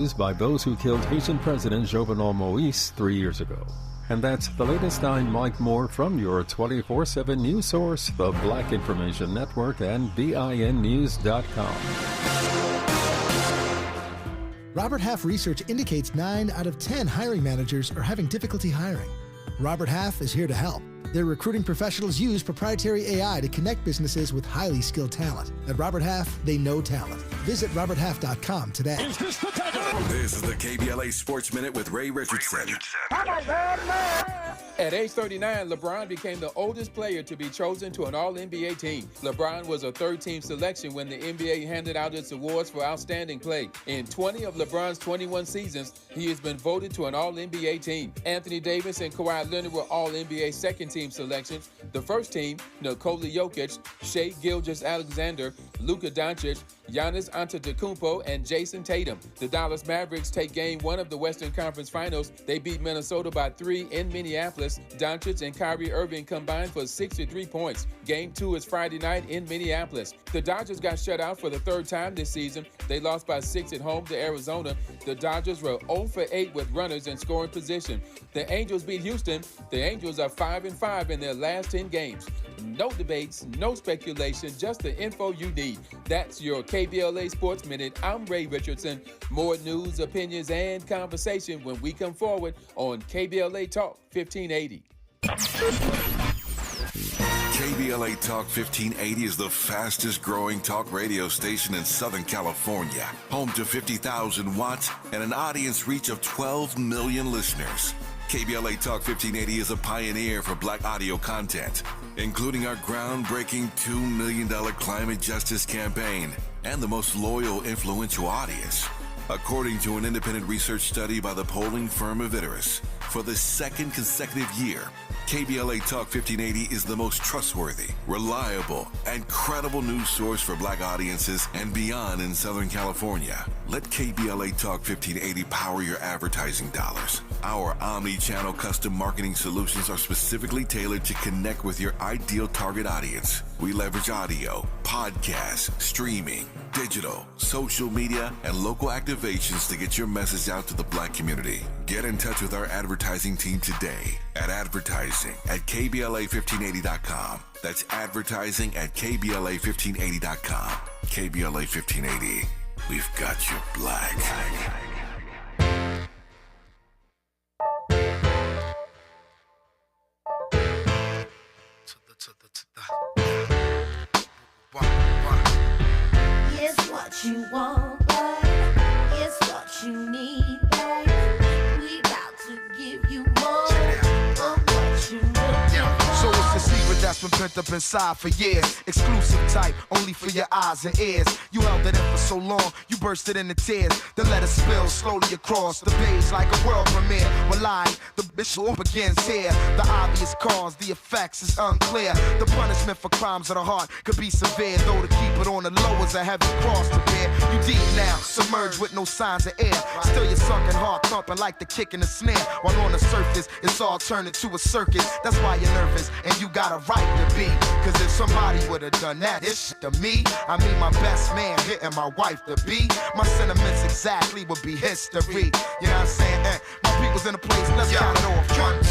by those who killed Haitian President Jovenel Moïse 3 years ago. And that's the latest. I'm Mike Moore from your 24/7 news source, the Black Information Network and BINnews.com. Robert Half research indicates 9 out of 10 hiring managers are having difficulty hiring. Robert Half is here to help. Their recruiting professionals use proprietary AI to connect businesses with highly skilled talent. At Robert Half, they know talent. Visit roberthalf.com today. This is the KBLA Sports Minute with Ray Richardson. At age 39, LeBron became the oldest player to be chosen to an All-NBA team. LeBron was a third-team selection when the NBA handed out its awards for outstanding play. In 20 of LeBron's 21 seasons, he has been voted to an All-NBA team. Anthony Davis and Kawhi Leonard were All-NBA second-team selections. The first team, Nikola Jokic, Shai Gilgeous-Alexander, Luka Doncic, Giannis Antetokounmpo, and Jason Tatum. The Dallas Mavericks take Game 1 of the Western Conference Finals. They beat Minnesota by 3 in Minneapolis. Doncic and Kyrie Irving combined for 63 points. Game 2 is Friday night in Minneapolis. The Dodgers got shut out for the third time this season. They lost by 6 at home to Arizona. The Dodgers were 0 for 8 with runners in scoring position. The Angels beat Houston. The Angels are 5-5 in their last 10 games. No debates, no speculation, just the info you need. That's your KBLA Sports Minute. I'm Ray Richardson. More news, opinions, and conversation when we come forward on KBLA Talk 1580. KBLA Talk 1580 is the fastest growing talk radio station in Southern California. Home to 50,000 watts and an audience reach of 12 million listeners. KBLA Talk 1580 is a pioneer for Black audio content, including our groundbreaking $2 million climate justice campaign and the most loyal, influential audience. According to an independent research study by the polling firm Aviterus, for the second consecutive year, KBLA Talk 1580 is the most trustworthy, reliable, and credible news source for Black audiences and beyond in Southern California. Let KBLA Talk 1580 power your advertising dollars. Our omni-channel custom marketing solutions are specifically tailored to connect with your ideal target audience. We leverage audio, podcasts, streaming, digital, social media, and local activations to get your message out to the Black community. Get in touch with our advertising team today at advertising@KBLA1580.com. That's advertising at KBLA1580.com. KBLA 1580. We've got you Black. It's what you want, babe. It's what you need, babe. We about to give you more of what you looking for. So it's a secret that's been pent up inside for years. Exclusive type, only for your eyes and ears. You held it in for so long, you bursted into tears. Then let it spill slowly across the page like a world premiere. Well, the bitch begins here. The obvious cause, the effects is unclear. The punishment for crimes of the heart could be severe, though to keep it on the low is a heavy cross to bear. You deep now, submerged with no signs of air. Still your sunken heart thumping like the kick in the snare. While on the surface, it's all turned into a circus. That's why you're nervous, and you got a right to be. Cause if somebody would've done that, it's shit to me. I mean my best man hitting my wife to be. My sentiments exactly would be history. You know what I'm saying? My people's in a place, let's count it off. 1, 2,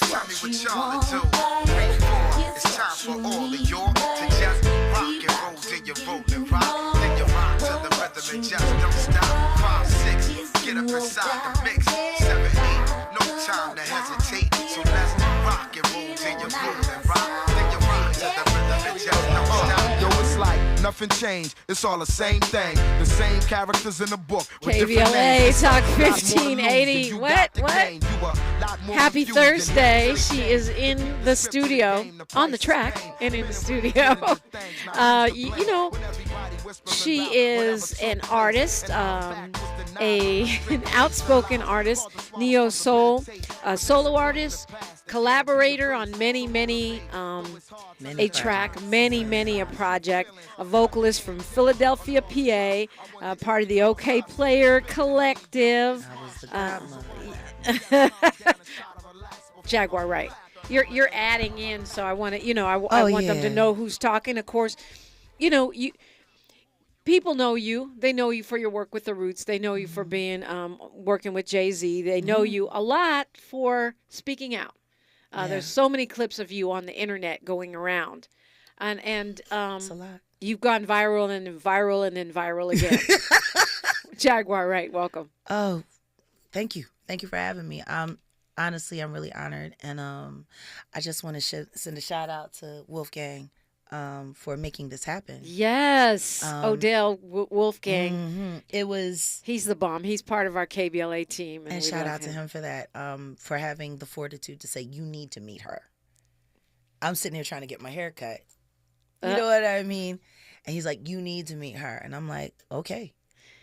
tell me what y'all to do. 3, 4, it's time for all of y'all to just rock and roll. Then you roll and rock. Then you rock to the rhythm and just don't stop. 5, 6, get up inside the mix. 7, 8, no time to hesitate. So let's rock and roll. Then you roll and rock. Then you rock to the rhythm and just don't stop. Yo, it's like nothing changed. It's all the same thing. The same characters in the book. KBLA Talk 1580. What? Happy Thursday. She is in the studio, on the track, and in the studio. You know, she is an artist, an outspoken artist, neo soul, solo artist, collaborator on many a track, many a project, a vocalist from Philadelphia, PA, part of the OK Player Collective. Jaguar Wright. You're adding in, so I want to, I want them to know who's talking. Of course, people know you. They know you for your work with the Roots. They know you for being working with Jay-Z. They know you a lot for speaking out. There's so many clips of you on the internet going around, and it's a lot. You've gone viral and then viral and then viral again. Jaguar Wright, welcome. Oh, thank you for having me. Honestly, I'm really honored, and I just want to send a shout out to Wolfgang for making this happen. Yes, Odell Wolfgang. He's the bomb. He's part of our KBLA team, and shout out to him for that, for having the fortitude to say you need to meet her. I'm sitting here trying to get my hair cut. You know what I mean? And he's like, you need to meet her, and I'm like, okay.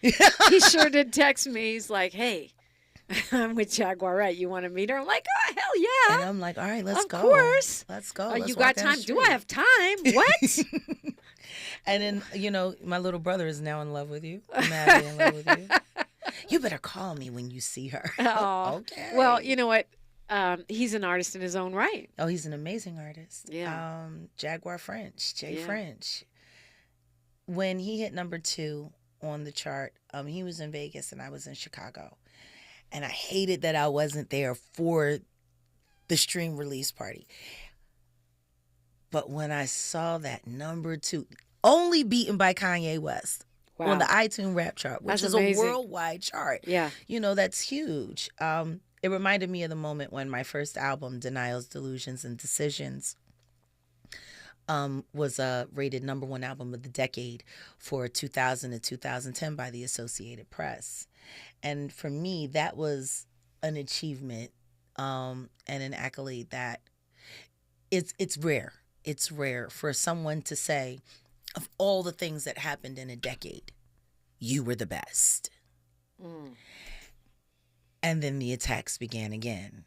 He sure did text me. He's like, hey, I'm with Jaguar Wright. You want to meet her? I'm like, oh, hell yeah. And I'm like, all right, let's go. Of course. Let's go. You got time? Do I have time? What? And then, my little brother is now in love with you. Madly in love with you. You better call me when you see her. Oh, okay. Well, you know what? He's an artist in his own right. Oh, he's an amazing artist. Yeah. Jaguar French, French. When he hit number 2 on the chart, he was in Vegas and I was in Chicago. And I hated that I wasn't there for the stream release party. But when I saw that number 2, only beaten by Kanye West on the iTunes rap chart, which is amazing. A worldwide chart. Yeah. That's huge. It reminded me of the moment when my first album, Denials, Delusions, and Decisions, was rated number 1 album of the decade for 2000 to 2010 by the Associated Press. And for me, that was an achievement and an accolade that it's rare. It's rare for someone to say, of all the things that happened in a decade, you were the best. And then the attacks began again.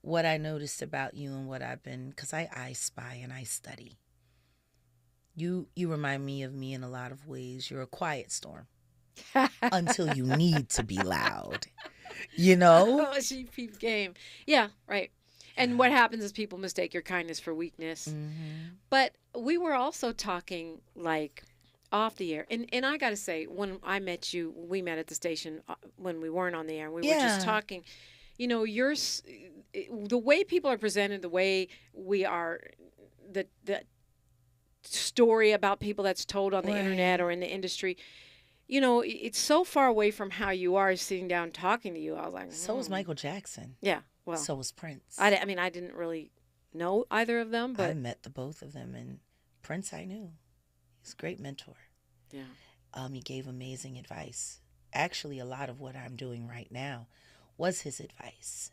What I noticed about you and what I've been, because I spy and I study. You remind me of me in a lot of ways. You're a quiet storm until you need to be loud. Oh, she peep game. Yeah, right. And what happens is people mistake your kindness for weakness. Mm-hmm. But we were also talking like off the air. And I got to say, when I met you, we met at the station when we weren't on the air. And we were just talking. The way people are presented, the way we are, the story about people that's told on the internet or in the industry, it's so far away from how you are sitting down talking to you. I was like, So was Michael Jackson. Yeah, well. So was Prince. I didn't really know either of them, but I met the both of them, and Prince I knew. He's a great mentor. Yeah. He gave amazing advice. Actually, a lot of what I'm doing right now was his advice.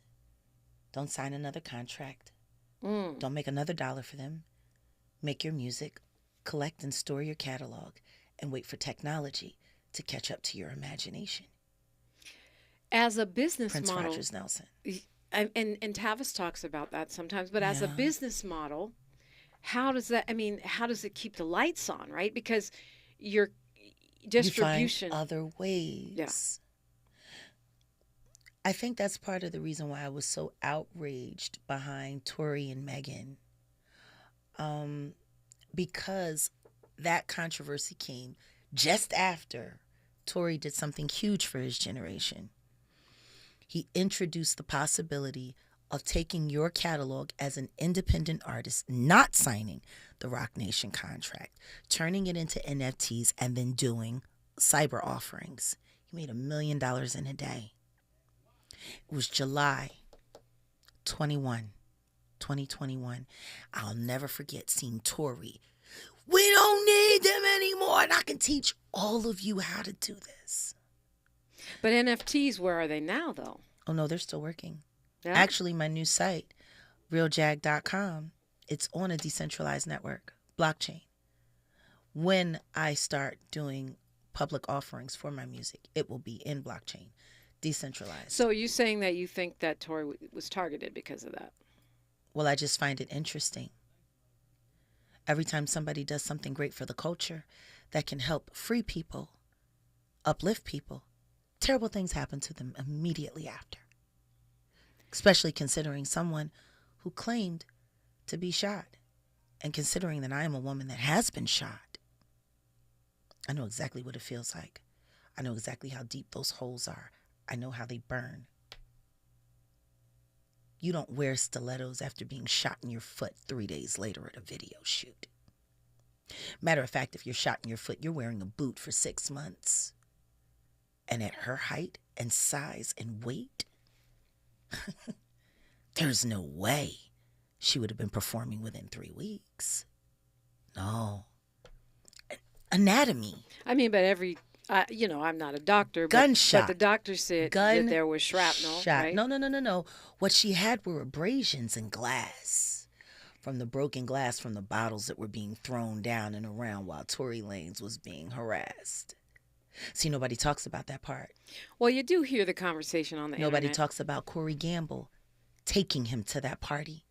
Don't sign another contract. Don't make another dollar for them. Make your music, collect and store your catalog, and wait for technology to catch up to your imagination. As a business Prince model, Rogers Nelson. And Tavis talks about that sometimes, but as a business model, how does it keep the lights on, right? Because your distribution. You find other ways. Yeah. I think that's part of the reason why I was so outraged behind Tory and Megan. Because that controversy came just after Tory did something huge for his generation. He introduced the possibility of taking your catalog as an independent artist, not signing the Roc Nation contract, turning it into NFTs, and then doing cyber offerings. He made $1 million in a day. It was July 2021. I'll never forget seeing Tory. We don't need them anymore, and I can teach all of you how to do this. But NFTs, where are they now, though? Oh, no, they're still working. Yeah. Actually, my new site, realjag.com, it's on a decentralized network, blockchain. When I start doing public offerings for my music, it will be in blockchain, decentralized. So are you saying that you think that Tory was targeted because of that? Well, I just find it interesting. Every time somebody does something great for the culture that can help free people, uplift people, terrible things happen to them immediately after. Especially considering someone who claimed to be shot And considering that I am a woman that has been shot, I know exactly what it feels like. I know exactly how deep those holes are. I know how they burn. You don't wear stilettos after being shot in your foot 3 days later at a video shoot. Matter of fact, if you're shot in your foot, you're wearing a boot for 6 months. And at her height and size and weight, there's no way she would have been performing within 3 weeks. No. Anatomy. I mean, but I'm not a doctor. Gunshot. But the doctor said that there was shrapnel. Right? No. What she had were abrasions in glass. From the broken glass from the bottles that were being thrown down and around while Tory Lanes was being harassed. See, nobody talks about that part. Well, you do hear the conversation on the internet. Nobody talks about Corey Gamble taking him to that party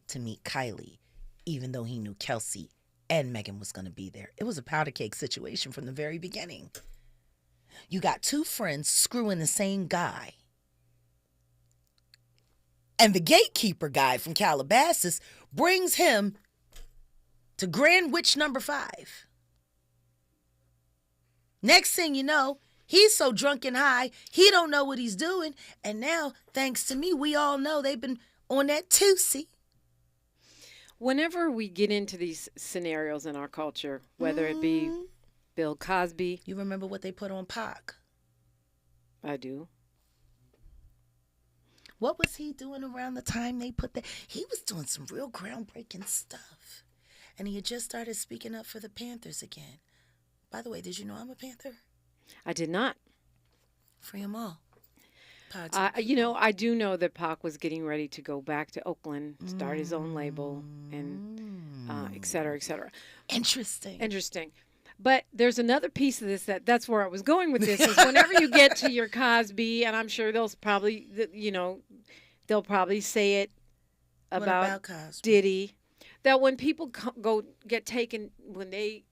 to meet Kylie, even though he knew Kelsey and Megan was going to be there. It was a powder cake situation from the very beginning. You got two friends screwing the same guy. And the gatekeeper guy from Calabasas brings him to Grand Witch number 5. Next thing you know, he's so drunk and high, he don't know what he's doing. And now, thanks to me, we all know they've been on that Tootsie. Whenever we get into these scenarios in our culture, whether it be Bill Cosby. You remember what they put on Pac? I do. What was he doing around the time they put that? He was doing some real groundbreaking stuff. And he had just started speaking up for the Panthers again. By the way, did you know I'm a Panther? I did not. Free them all. I do know that Pac was getting ready to go back to Oakland, start his own label, and et cetera, et cetera. Interesting. But there's another piece of this that's where I was going with this, is whenever you get to your Cosby, and I'm sure they'll probably say it about Cosby? Diddy, that when people when they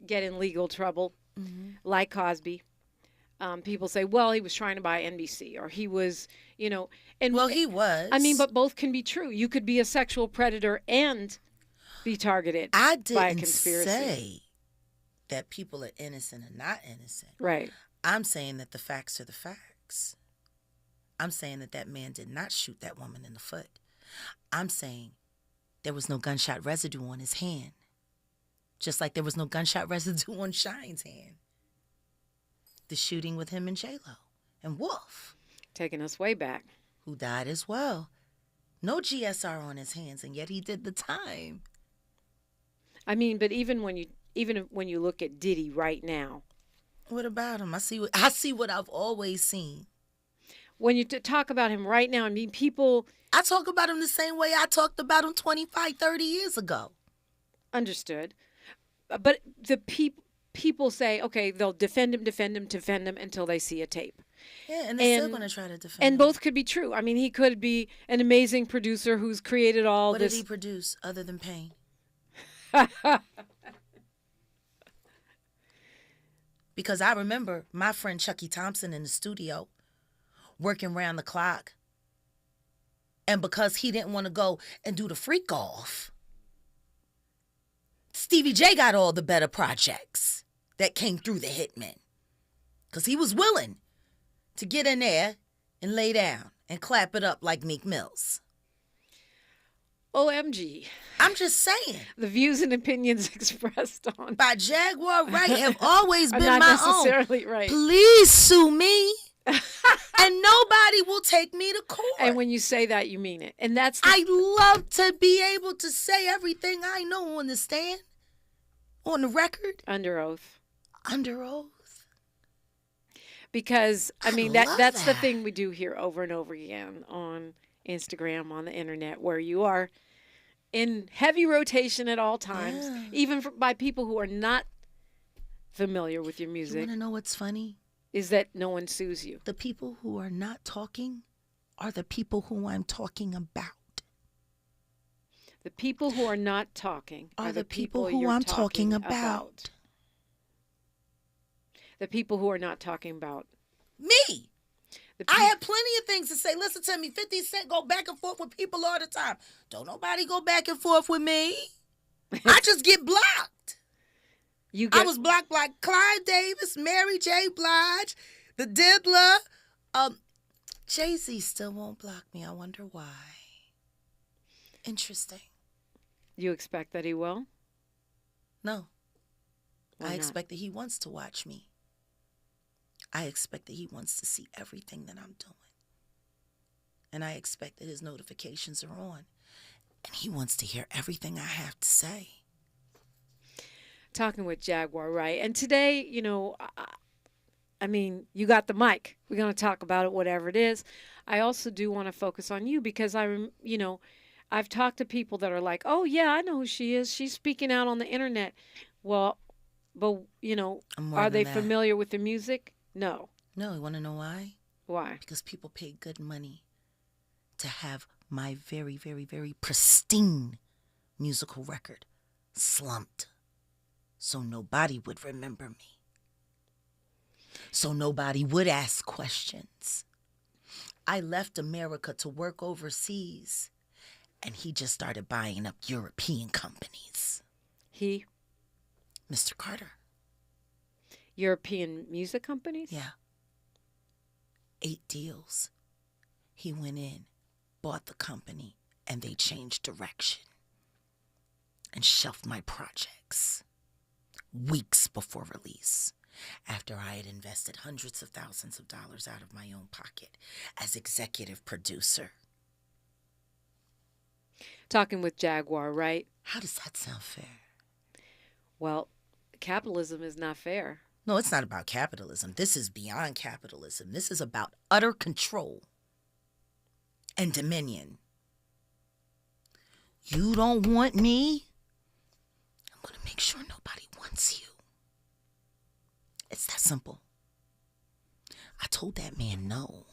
get in legal trouble, like Cosby, people say, well, he was trying to buy NBC, or he was, Well, he was. I mean, but both can be true. You could be a sexual predator and be targeted by a conspiracy. Say that people are innocent and not innocent. Right. I'm saying that the facts are the facts. I'm saying that man did not shoot that woman in the foot. I'm saying there was no gunshot residue on his hand. Just like there was no gunshot residue on Shine's hand. The shooting with him and J-Lo and Wolf. Taking us way back. Who died as well. No GSR on his hands, and yet he did the time. I mean, but even when you look at Diddy right now. What about him? I see what I've always seen. When you talk about him right now, I mean, people... I talk about him the same way I talked about him 25, 30 years ago. Understood. But the people say, okay, they'll defend him until they see a tape. Yeah, and they're still going to try to defend him. And both could be true. I mean, he could be an amazing producer who's created all this. What did he produce other than pain? Because I remember my friend Chucky Thompson in the studio working round the clock. And because he didn't want to go and do the freak off, Stevie J got all the better projects that came through the Hitmen. Because he was willing to get in there and lay down and clap it up like Meek Mills. OMG. I'm just saying. The views and opinions expressed on by Jaguar Wright have always been not my necessarily own. Right. Please sue me. And nobody will take me to court. And when you say that, you mean it. And that's I love to be able to say everything I know on the stand, on the record. Under oath. Under oath. Because, I mean, that's the thing we do here over and over again on Instagram, on the internet, where you are in heavy rotation at all times, even by people who are not familiar with your music. You want to know what's funny? Is that no one sues you. The people who are not talking are the people who I'm talking about. The people who are not talking are the people who I'm talking about. The people who are not talking about. Me. I have plenty of things to say. Listen to me. 50 Cent go back and forth with people all the time. Don't nobody go back and forth with me. I just get blocked. I was blocked by Clive Davis, Mary J. Blige, the Diddler. Jay-Z still won't block me. I wonder why. Interesting. You expect that he will? No. Why I not? expect that he wants to watch me. I expect that he wants to see everything that I'm doing. And I expect that his notifications are on. And he wants to hear everything I have to say. Talking with Jaguar Wright. And today, you know, I mean, you got the mic. We're going to talk about it, whatever it is. I also do want to focus on you because I've talked to people that are like, oh, yeah, I know who she is. She's speaking out on the internet. Well, but, you know, are they familiar with the music? No. No, you want to know why? Why? Because people pay good money to have my very, very, very pristine musical record slumped so nobody would remember me. So nobody would ask questions. I left America to work overseas, and he just started buying up European companies. He? Mr. Carter. European music companies? Yeah. 8 deals. He went in, bought the company, and they changed direction and shelved my projects weeks before release, after I had invested hundreds of thousands of dollars out of my own pocket as executive producer. Talking with Jaguar, right? How does that sound fair? Well, capitalism is not fair. No, it's not about capitalism. This is beyond capitalism. This is about utter control and dominion. You don't want me? I'm going to make sure nobody wants you. It's that simple. I told that man no.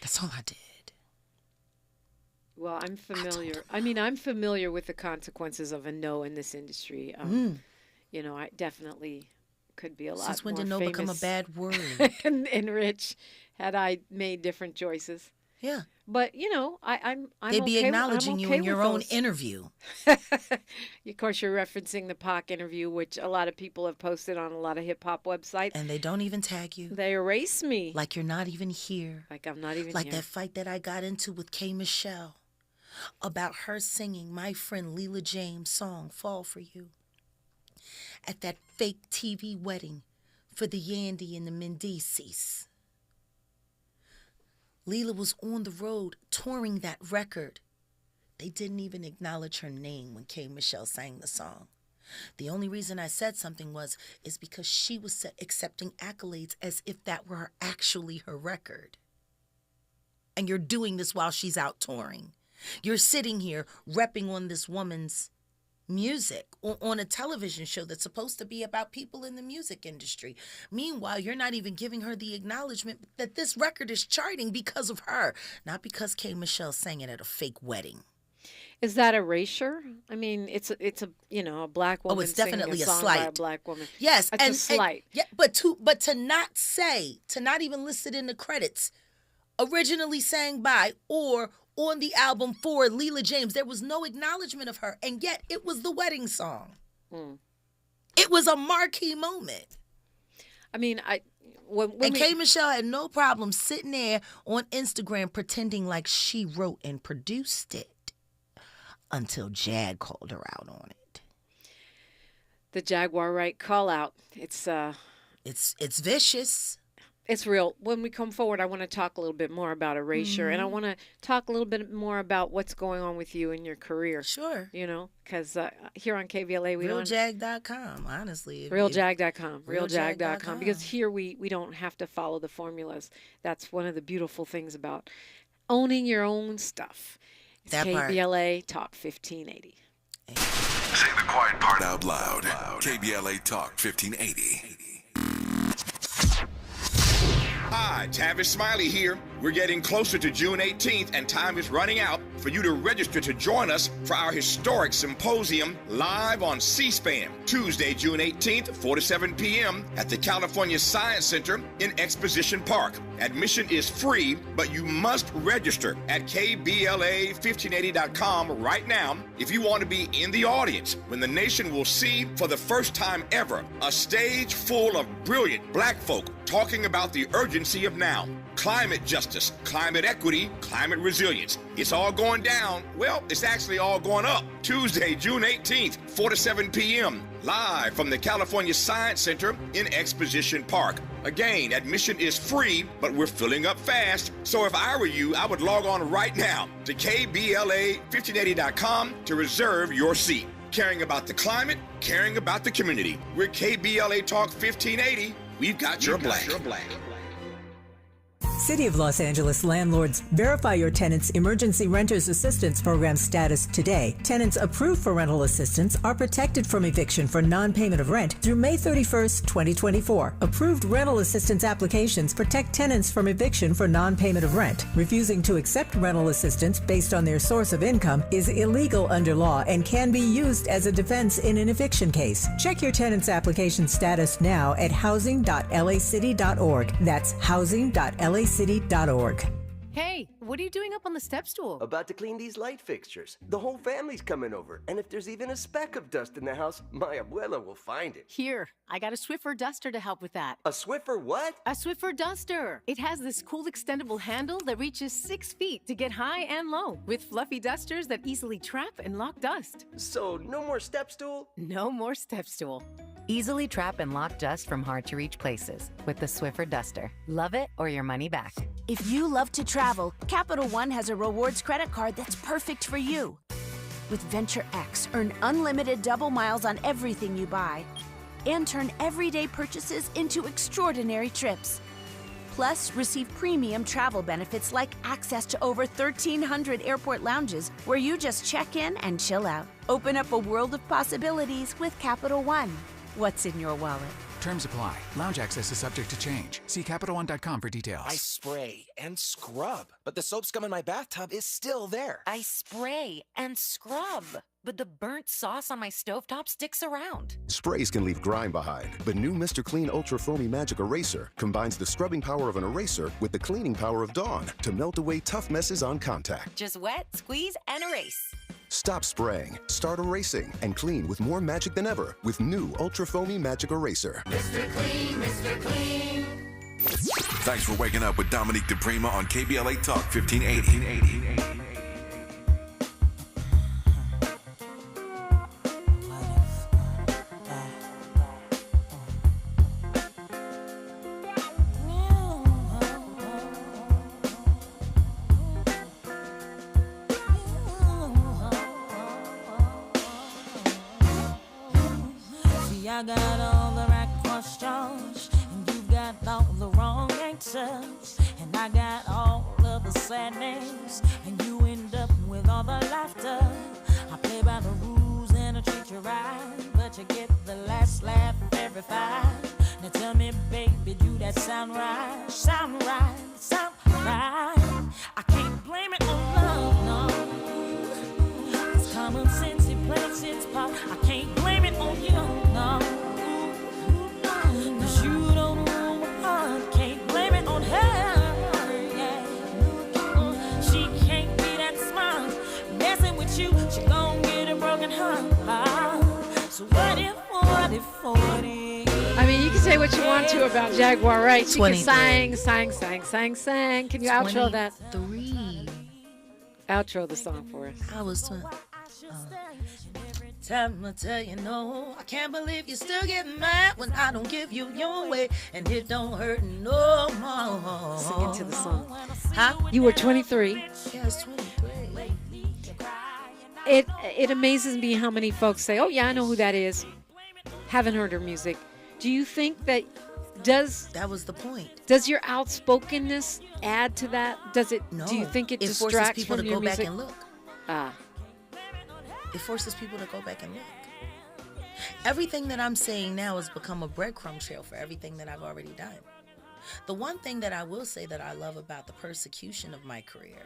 That's all I did. Well, I'm familiar. I'm familiar with the consequences of a no in this industry. You know, I definitely could be a lot Since when more did no famous become a bad word? and rich had I made different choices. Yeah. But, you know, I'm They'd be okay acknowledging with, you okay in your with own those. interview. Of course, you're referencing the Pac interview, which a lot of people have posted on a lot of hip-hop websites. And they don't even tag you. They erase me. Like you're not even here. Like I'm not even like here. That fight that I got into with K. Michelle about her singing my friend Leela James' song, Fall For You, at that fake TV wedding for the Yandy and the Mendices. Leela was on the road touring that record. They didn't even acknowledge her name when K. Michelle sang the song. The only reason I said something is because she was accepting accolades as if that were actually her record. And you're doing this while she's out touring. You're sitting here repping on this woman's music on a television show that's supposed to be about people in the music industry. Meanwhile, you're not even giving her the acknowledgement that this record is charting because of her, not because K. Michelle sang it at a fake wedding. Is that erasure? I mean, it's a a black woman. Oh, it's definitely singing a a song slight. by a black woman. Yes, it's a slight. Yeah, but to not even list it in the credits, originally sang by or on the album for Leela James, there was no acknowledgement of her, and yet it was the wedding song. It was a marquee moment. I mean, K. Michelle had no problem sitting there on Instagram pretending like she wrote and produced it until Jag called her out on it. The Jaguar Wright call out. It's vicious. It's real. When we come forward, I want to talk a little bit more about erasure, and I want to talk a little bit more about what's going on with you in your career. Sure. You know, because here on KBLA, we don't... RealJag.com, honestly. RealJag.com. RealJag.com. Because here we don't have to follow the formulas. That's one of the beautiful things about owning your own stuff. It's that KBLA Talk 1580. Say the quiet part out loud. KBLA Talk 1580. Hi, Tavish Smiley here. We're getting closer to June 18th, and time is running out for you to register to join us for our historic symposium live on C-SPAN, Tuesday, June 18th, 4 to 7 p.m. at the California Science Center in Exposition Park. Admission is free, but you must register at KBLA1580.com right now if you want to be in the audience when the nation will see for the first time ever a stage full of brilliant black folk talking about the urgency of now. Climate justice, climate equity, climate resilience. It's all going down. Well, it's actually all going up. Tuesday, June 18th, 4 to 7 p.m. live from the California Science Center in Exposition Park. Again, admission is free, but we're filling up fast. So if I were you, I would log on right now to KBLA1580.com to reserve your seat. Caring about the climate, caring about the community. We're KBLA Talk 1580. We've got your black. City of Los Angeles landlords, verify your tenant's emergency renters assistance program status today. Tenants approved for rental assistance are protected from eviction for non-payment of rent through May 31st, 2024. Approved rental assistance applications protect tenants from eviction for non-payment of rent. Refusing to accept rental assistance based on their source of income is illegal under law and can be used as a defense in an eviction case. Check your tenant's application status now at housing.lacity.org. That's housing.lacity.org. Hey, what are you doing up on the step stool? About to clean these light fixtures. The whole family's coming over, and if there's even a speck of dust in the house, my abuela will find it. Here, I got a Swiffer duster to help with that. A Swiffer what? A Swiffer duster. It has this cool extendable handle that reaches 6 feet to get high and low, with fluffy dusters that easily trap and lock dust. So, no more step stool? No more step stool. Easily trap and lock dust from hard-to-reach places with the Swiffer duster. Love it or your money back. If you love to travel, Capital One has a rewards credit card that's perfect for you. With Venture X, earn unlimited double miles on everything you buy and turn everyday purchases into extraordinary trips. Plus, receive premium travel benefits like access to over 1,300 airport lounges where you just check in and chill out. Open up a world of possibilities with Capital One. What's in your wallet? Terms apply. Lounge access is subject to change. See CapitalOne.com for details. I spray and scrub, but the soap scum in my bathtub is still there. I spray and scrub, but the burnt sauce on my stovetop sticks around. Sprays can leave grime behind, but new Mr. Clean Ultra Foamy Magic Eraser combines the scrubbing power of an eraser with the cleaning power of Dawn to melt away tough messes on contact. Just wet, squeeze, and erase. Stop spraying, start erasing, and clean with more magic than ever with new Ultra Foamy Magic Eraser. Mr. Clean, Mr. Clean. Thanks for waking up with Dominique DiPrima on KBLA Talk 1580. I got all the right questions, and you got all the wrong answers. And I got all of the sadness, and you end up with all the laughter. I play by the rules and I treat you right, but you get the last laugh every fight. Now tell me, baby, do that sound right? Sound right, sound right. I can't blame it on love, no. It's common sense, it plays its part. I can't blame it on you, no. Cause you don't know my heart. Can't blame it on her, yeah. She can't be that smart. Messing with you, she gon' get a broken heart. So what if I mean, you can say what you want to about Jaguar Wright. She can sang. Can you outro that? 3. Outro the song for us. I was 20. Time to tell you no, I can't believe you still get mad when I don't give you your way, and it don't hurt no more. Sing into the song. Huh? You were 23. Yeah, I was 23. It amazes me how many folks say, "Oh yeah, I know who that is." Haven't heard her music. Do you think that that was the point? Does your outspokenness add to that? Does it? No. Do you think it forces distracts people from to your go music? back and look? Ah. It forces people to go back and look. Everything that I'm saying now has become a breadcrumb trail for everything that I've already done. The one thing that I will say that I love about the persecution of my career.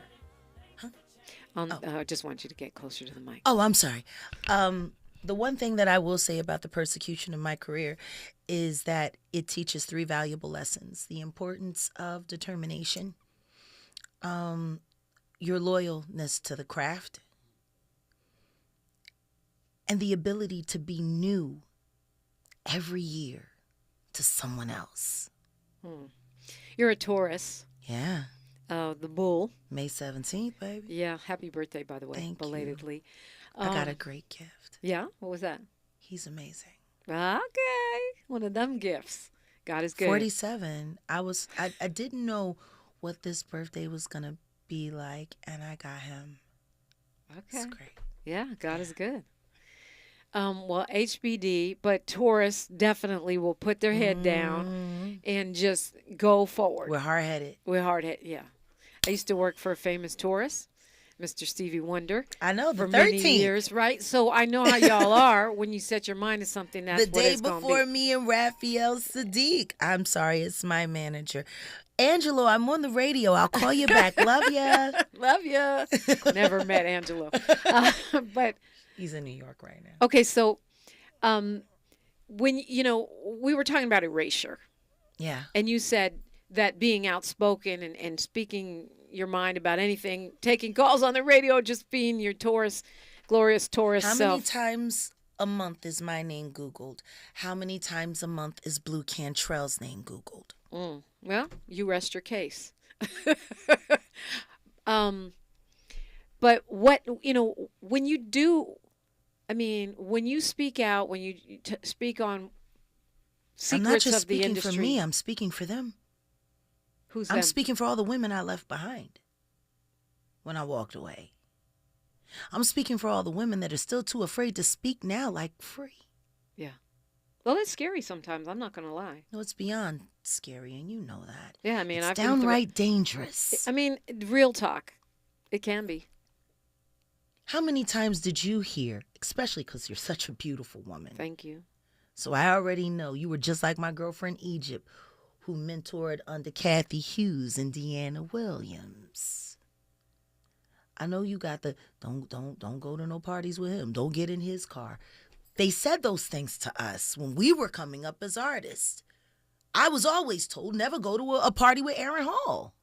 I just want you to get closer to the mic. Oh, I'm sorry. The one thing that I will say about the persecution of my career is that it teaches 3 valuable lessons. The importance of determination, your loyalness to the craft, and the ability to be new every year to someone else. You're a Taurus. Yeah. The bull. May 17th, baby. Yeah. Happy birthday, by the way. Thank belatedly. you. I got a great gift. Yeah? What was that? He's amazing. Okay. One of them gifts. God is good. 47. I didn't know what this birthday was going to be like, and I got him. Okay. It's great. Yeah, God is good. Well, HBD, but Taurus definitely will put their head down and just go forward. We're hard-headed. We're hard-headed, yeah. I used to work for a famous Taurus, Mr. Stevie Wonder. I know, for 13 many years, right? So I know how y'all are when you set your mind to something. That's the what day it's gonna before be. me and Raphael Sadiq. I'm sorry, it's my manager. Angelo, I'm on the radio. I'll call you back. Love ya. Love ya. Never met Angelo. But he's in New York right now. Okay, so when, we were talking about erasure. Yeah. And you said that being outspoken and speaking your mind about anything, taking calls on the radio, just being your Taurus, glorious Taurus How self. many times a month is my name Googled? How many times a month is Blue Cantrell's name Googled? Well, you rest your case. But what, when you do, when you speak out, when you speak on secrets I'm not just of the speaking industry. for me, I'm speaking for them. Who's I'm them? speaking for all the women I left behind when I walked away. I'm speaking for all the women that are still too afraid to speak now like free. Yeah. Well, it's scary sometimes. I'm not going to lie. No, it's beyond scary, and you know that. Yeah, it's I've downright dangerous. Real talk. It can be. How many times did you hear, especially because you're such a beautiful woman? Thank you. So I already know you were just like my girlfriend Egypt, who mentored under Kathy Hughes and Deanna Williams. I know you got the don't go to no parties with him. Don't get in his car. They said those things to us when we were coming up as artists. I was always told never go to a party with Aaron Hall.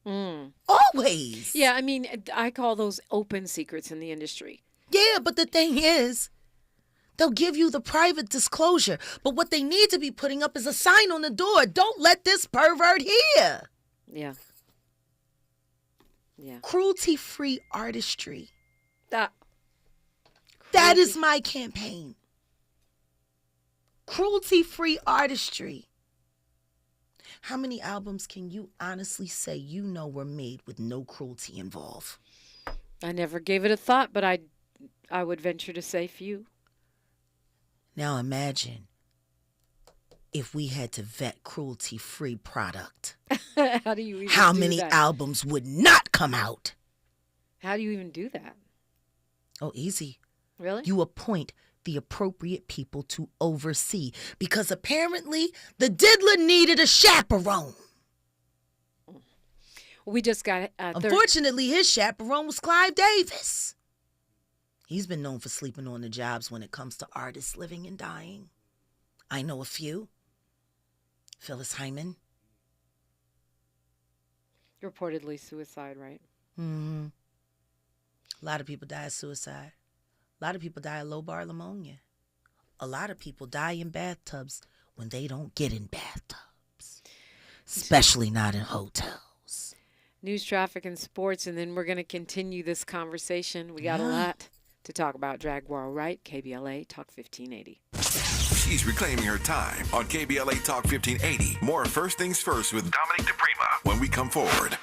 Always. Yeah, I call those open secrets in the industry. Yeah, but the thing is, they'll give you the private disclosure. But what they need to be putting up is a sign on the door. Don't let this pervert hear. Yeah. Yeah. Cruelty-free artistry. That is my campaign. Cruelty-free artistry. How many albums can you honestly say were made with no cruelty involved? I never gave it a thought, but I would venture to say few. Now imagine if we had to vet cruelty-free product. How do you even How do many that? albums would not come out? How do you even do that? Oh, easy. Really? You appoint the appropriate people to oversee, because apparently the diddler needed a chaperone. We just got Unfortunately, his chaperone was Clive Davis. He's been known for sleeping on the jobs when it comes to artists living and dying. I know a few. Phyllis Hyman. Reportedly suicide, right? Mm-hmm. A lot of people die of suicide. A lot of people die of lobar pneumonia. A lot of people die in bathtubs when they don't get in bathtubs. Especially not in hotels. News, traffic, and sports, and then we're going to continue this conversation. We got a lot to talk about. Jaguar Wright, KBLA, Talk 1580. She's reclaiming her time on KBLA Talk 1580. More First Things First with Dominique DiPrima when we come forward.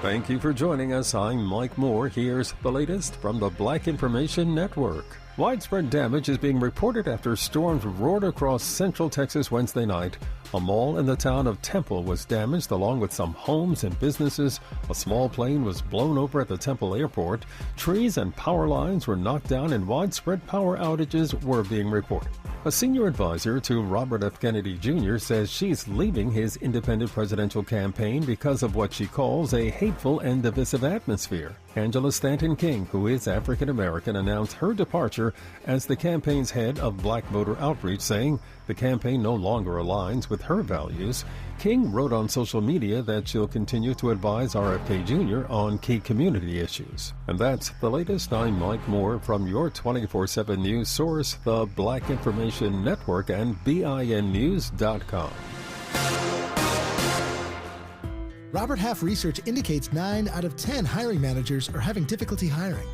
Thank you for joining us. I'm Mike Moore. Here's the latest from the Black Information Network. Widespread damage is being reported after storms roared across central Texas Wednesday night. A mall in the town of Temple was damaged, along with some homes and businesses. A small plane was blown over at the Temple airport. Trees and power lines were knocked down, and widespread power outages were being reported. A senior advisor to Robert F. Kennedy Jr. says she's leaving his independent presidential campaign because of what she calls a hateful and divisive atmosphere. Angela Stanton King, who is African American, announced her departure as the campaign's head of Black voter outreach, saying the campaign no longer aligns with her values. King wrote on social media that she'll continue to advise RFK Jr. on key community issues. And that's the latest. I'm Mike Moore from your 24/7 news source, the Black Information Network, and BINnews.com. Robert Half research indicates 9 out of 10 hiring managers are having difficulty hiring.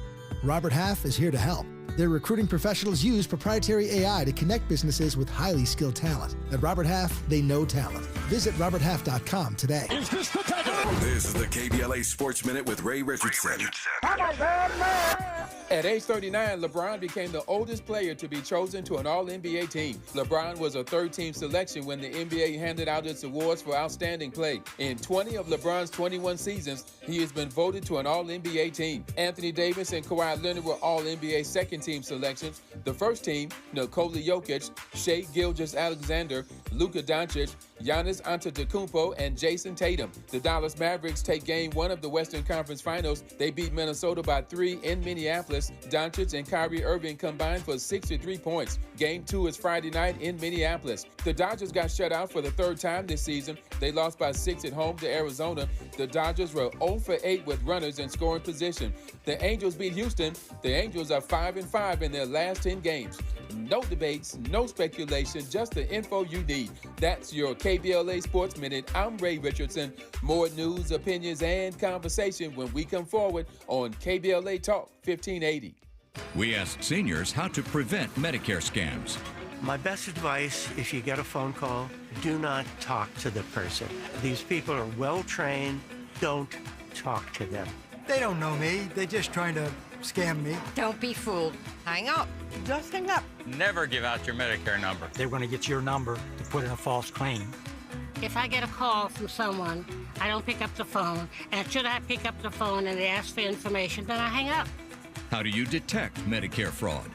Robert Half is here to help. Their recruiting professionals use proprietary AI to connect businesses with highly skilled talent. At Robert Half, they know talent. Visit roberthalf.com today. This is the KBLA Sports Minute with Ray Richardson. At age 39, LeBron became the oldest player to be chosen to an All-NBA team. LeBron was a third-team selection when the NBA handed out its awards for outstanding play. In 20 of LeBron's 21 seasons, he has been voted to an All-NBA team. Anthony Davis and Kawhi Leonard were All-NBA second-team selections. The first team, Nikola Jokic, Shai Gilgeous-Alexander, Luka Doncic, Giannis Antetokounmpo, and Jason Tatum. The Dallas Mavericks take Game 1 of the Western Conference Finals. They beat Minnesota by 3 in Minneapolis. Doncic and Kyrie Irving combined for 63 points. Game 2 is Friday night in Minneapolis. The Dodgers got shut out for the third time this season. They lost by 6 at home to Arizona. The Dodgers were 0 for 8 with runners in scoring position. The Angels beat Houston. The Angels are 5-5 in their last 10 games. No debates, no speculation, just the info you need. That's your KBLA Sports Minute. I'm Ray Richardson. More news, opinions, and conversation when we come forward on KBLA Talk 1580. We asked seniors how to prevent Medicare scams. My best advice, if you get a phone call, do not talk to the person. These people are well trained. Don't talk to them. They don't know me. They're just trying to scam me. Don't be fooled. Hang up. Just hang up. Never give out your Medicare number. They're going to get your number to put in a false claim. If I get a call from someone, I don't pick up the phone, and should I pick up the phone and they ask for information, then I hang up. How do you detect Medicare fraud?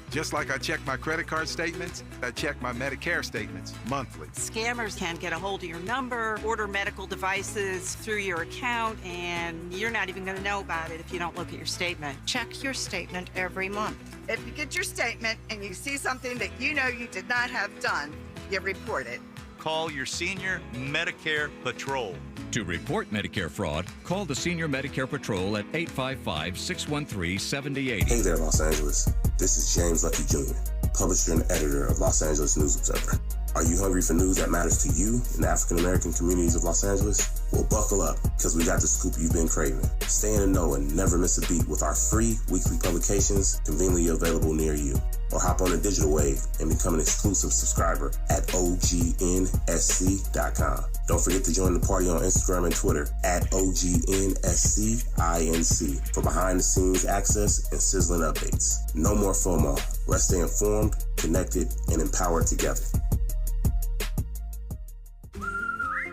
Just like I check my credit card statements, I check my Medicare statements monthly. Scammers can get a hold of your number, order medical devices through your account, and you're not even going to know about it if you don't look at your statement. Check your statement every month. If you get your statement and you see something that you know you did not have done, you report it. Call your Senior Medicare Patrol. To report Medicare fraud, call the Senior Medicare Patrol at 855-613-7080. Hey there, Los Angeles. This is James Lucky Jr., publisher and editor of Los Angeles News Observer. Are you hungry for news that matters to you in the African-American communities of Los Angeles? Well, buckle up, because we got the scoop you've been craving. Stay in the know and never miss a beat with our free weekly publications conveniently available near you. Or hop on the digital wave and become an exclusive subscriber at OGNSC.com. Don't forget to join the party on Instagram and Twitter at OGNSCINC for behind-the-scenes access and sizzling updates. No more FOMO. Let's stay informed, connected, and empowered together.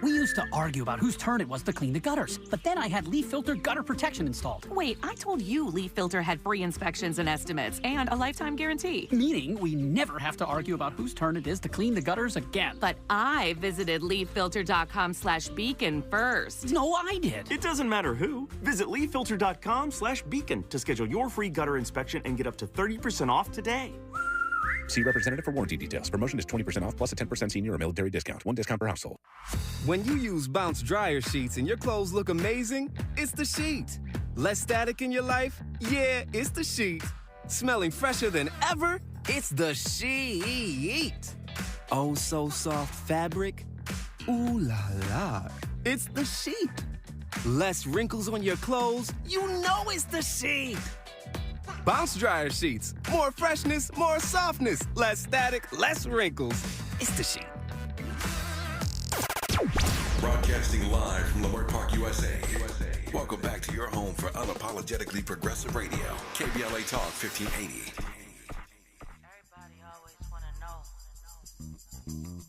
We used to argue about whose turn it was to clean the gutters, but then I had Leaf Filter gutter protection installed. Wait, I told you Leaf Filter had free inspections and estimates and a lifetime guarantee. Meaning we never have to argue about whose turn it is to clean the gutters again. But I visited leaffilter.com/beacon first. No, I did. It doesn't matter who. Visit leaffilter.com/beacon to schedule your free gutter inspection and get up to 30% off today. See representative for warranty details. Promotion is 20% off plus a 10% senior or military discount. One discount per household. When you use Bounce dryer sheets and your clothes look amazing, it's the sheet. Less static in your life? Yeah, it's the sheet. Smelling fresher than ever? It's the sheet. Oh, so soft fabric? Ooh la la. It's the sheet. Less wrinkles on your clothes? You know it's the sheet. Bounce dryer sheets. More freshness, more softness. Less static, less wrinkles. It's the sheet. Broadcasting live from Leimert Park, USA. Welcome back to your home for unapologetically progressive radio. KBLA Talk 1580.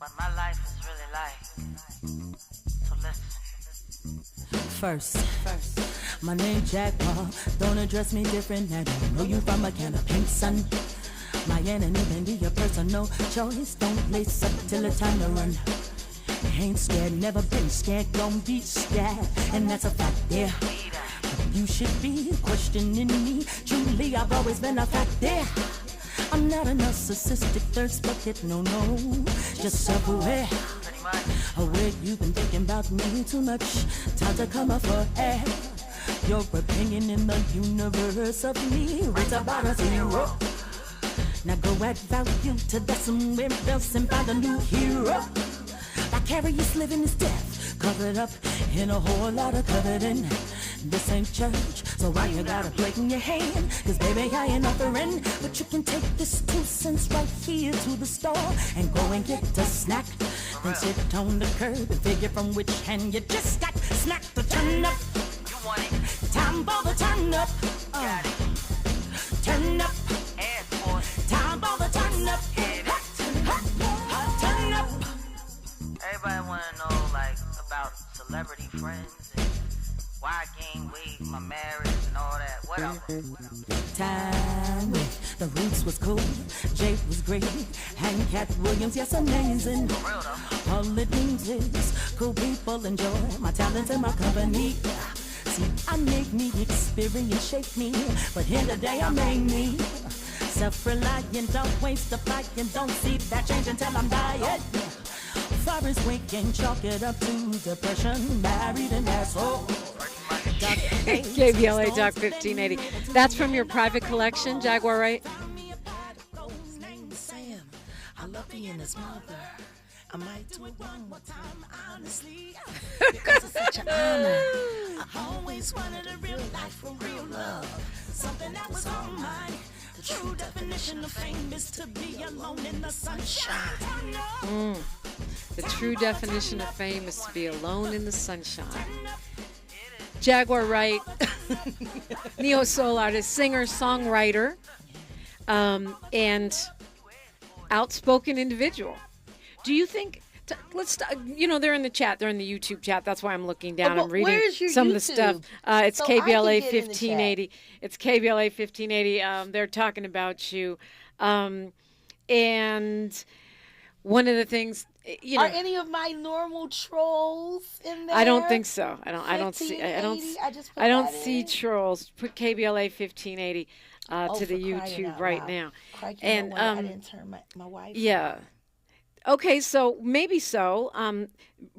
what my life is really like. So listen. First, my name Jaguar. Don't address me different. I don't know you from a can of pink sun. My enemy may be your personal choice. Don't lace up till it's time to run. Ain't scared, never been scared, gon' be scared, and that's a fact, yeah. You should be questioning me. Truly, I've always been a fact, yeah. I'm not a narcissistic thirst bucket, no, just self-aware. Aware you've been thinking about me too much. Time to come up for air. Your opinion in the universe of me rates about a 0. Now go add value to that somewhere else and find a new hero. Vicarious living is death, covered up in a whole lot of coveting. This ain't church, so why you got a plate in your hand? Cause baby, I ain't offering, but you can take this 2 cents right here to the store and go and get a snack. Then sit on the curb and figure from which hand you just got. Smack the turn up. You want it? Time for the turn up. Got it. Turn up. Air Force. Time for the turn up. Turn up. Everybody wanna know like about celebrity friends and why I gained weight, my marriage and all that. What else? Time with the Roots was cool, Jake was great, and Cat Williams, yes, amazing. All it means is cool people enjoy my talents and my company. See, I make me experience, shape me, but in the day I made me self-reliant, don't waste the fight, and don't see that change until I'm dying. Far as waking, chalk it up to depression, married and asshole. KBLA Talk 1580. That's from your private collection, Jaguar Wright? I love being his mother. I might do it one more time, honestly, because it's such an honor. I always wanted a real life for real love, something that was on mine. The true definition of fame is to be alone in the sunshine. The true definition of fame is to be alone in the sunshine. Jaguar Wright, neo-soul artist, singer, songwriter, and outspoken individual. Do you think, they're in the chat, they're in the YouTube chat, that's why I'm looking down, I'm reading some of the stuff. It's so KBLA 1580. It's KBLA 1580. They're talking about you. And one of the things, are any of my normal trolls in there? I don't think so. I don't see trolls. Put KBLA 1580 to the YouTube right now. And I didn't turn my wife. Yeah. Okay, so maybe so.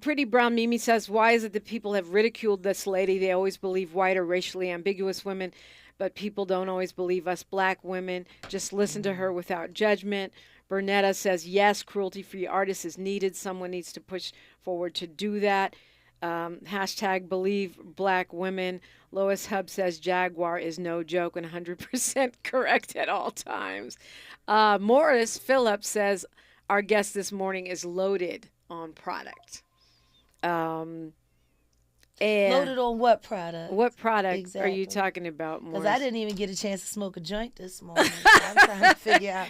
Pretty Brown Mimi says, why is it that people have ridiculed this lady? They always believe white or racially ambiguous women, but people don't always believe us black women. Just listen to her without judgment. Bernetta says, yes, cruelty-free artists is needed. Someone needs to push forward to do that. Hashtag believe black women. Lois Hub says Jaguar is no joke and 100% correct at all times. Morris Phillips says, our guest this morning is loaded on product. And loaded on what product? What product are you talking about, Morris? Because I didn't even get a chance to smoke a joint this morning. So I'm trying to figure out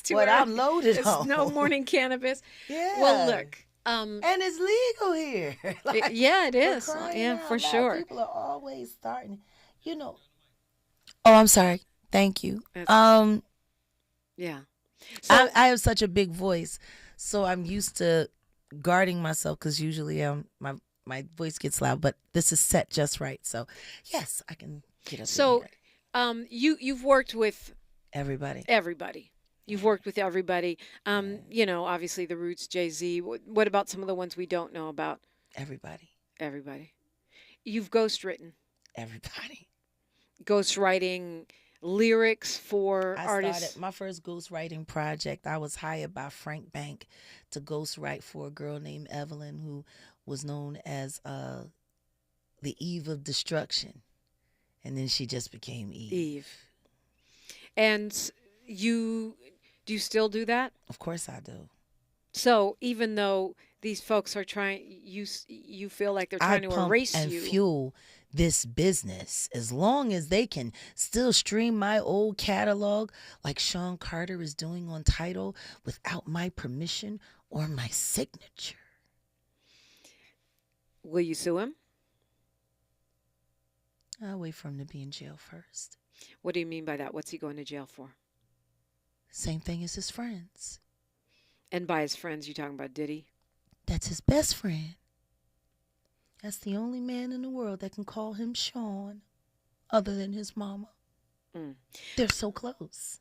what I'm loaded on. It's no morning cannabis. Yeah. Well, look. And it's legal here. It is. Yeah, for sure. People are always starting, Oh, I'm sorry. Thank you. Yeah. So, I have such a big voice, so I'm used to guarding myself because usually my voice gets loud, but this is set just right. So, yes, I can get up. So, you've worked with everybody. You've worked with everybody. Obviously the Roots, Jay-Z. What about some of the ones we don't know about? Everybody. You've ghostwritten. Everybody. Ghostwriting lyrics for artists. I started my first ghostwriting project. I was hired by Frank Bank to ghostwrite for a girl named Evelyn who was known as the Eve of Destruction. And then she just became Eve. And do you still do that? Of course I do. So even though these folks are trying, you feel like they're trying to pump erase and you. fuel this business as long as they can still stream my old catalog like Sean Carter is doing on Tidal without my permission or my signature. Will you sue him? I'll wait for him to be in jail first. What do you mean by that? What's he going to jail for? Same thing as his friends. And by his friends, you talking about Diddy? That's his best friend. That's the only man in the world that can call him Sean, other than his mama. They're so close.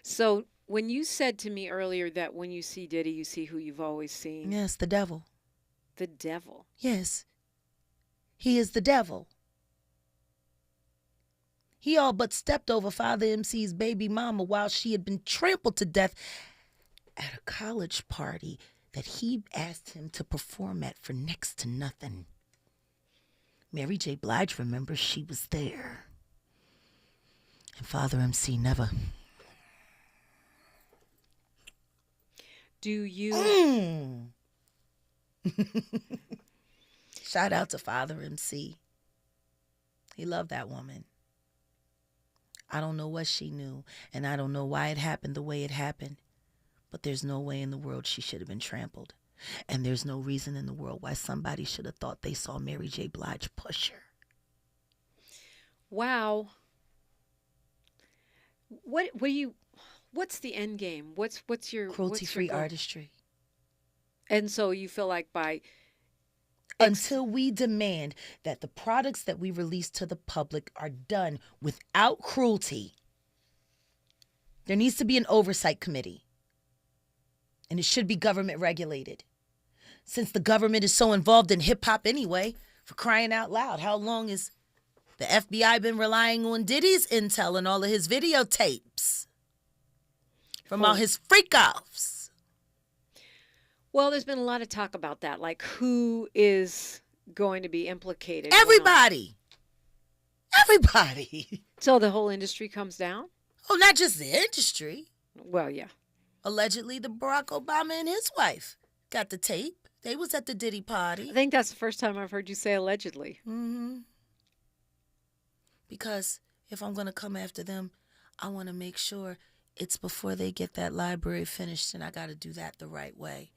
So when you said to me earlier that when you see Diddy, you see who you've always seen. Yes, the devil. The devil. Yes. He is the devil. He all but stepped over Father MC's baby mama while she had been trampled to death at a college party that he asked him to perform at for next to nothing. Mary J. Blige remembers she was there. And Father MC never. Do you... Shout out to Father MC. He loved that woman. I don't know what she knew, and I don't know why it happened the way it happened, but there's no way in the world she should have been trampled. And there's no reason in the world why somebody should have thought they saw Mary J. Blige push her. Wow. What's the end game? What's your cruelty-free artistry? And so you feel like by until we demand that the products that we release to the public are done without cruelty, there needs to be an oversight committee. And it should be government regulated. Since the government is so involved in hip-hop anyway, for crying out loud, how long has the FBI been relying on Diddy's intel and all of his videotapes from all his freak-offs? Well, there's been a lot of talk about that, like who is going to be implicated. Everybody. Everybody. So the whole industry comes down? Oh, not just the industry. Well, yeah. Allegedly, the Barack Obama and his wife got the tape. They was at the Diddy party. I think that's the first time I've heard you say allegedly. Mm-hmm. Because if I'm going to come after them, I want to make sure it's before they get that library finished, and I got to do that the right way.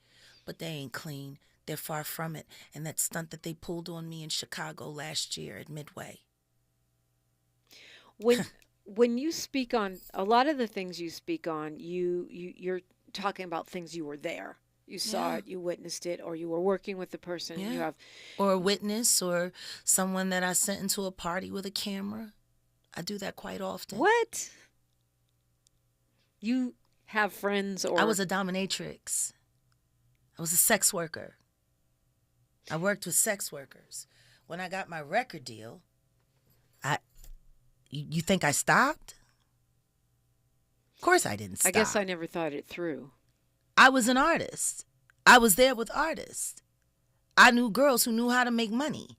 But they ain't clean. They're far from it. And that stunt that they pulled on me in Chicago last year at Midway. When you speak on a lot of the things you speak on, you're talking about things you were there. You saw it, you witnessed it, or you were working with the person. Yeah. You have, or a witness, or someone that I sent into a party with a camera. I do that quite often. What? You have friends, or I was a dominatrix. I was a sex worker. I worked with sex workers. When I got my record deal, you think I stopped? Of course I didn't stop. I guess I never thought it through. I was an artist. I was there with artists. I knew girls who knew how to make money.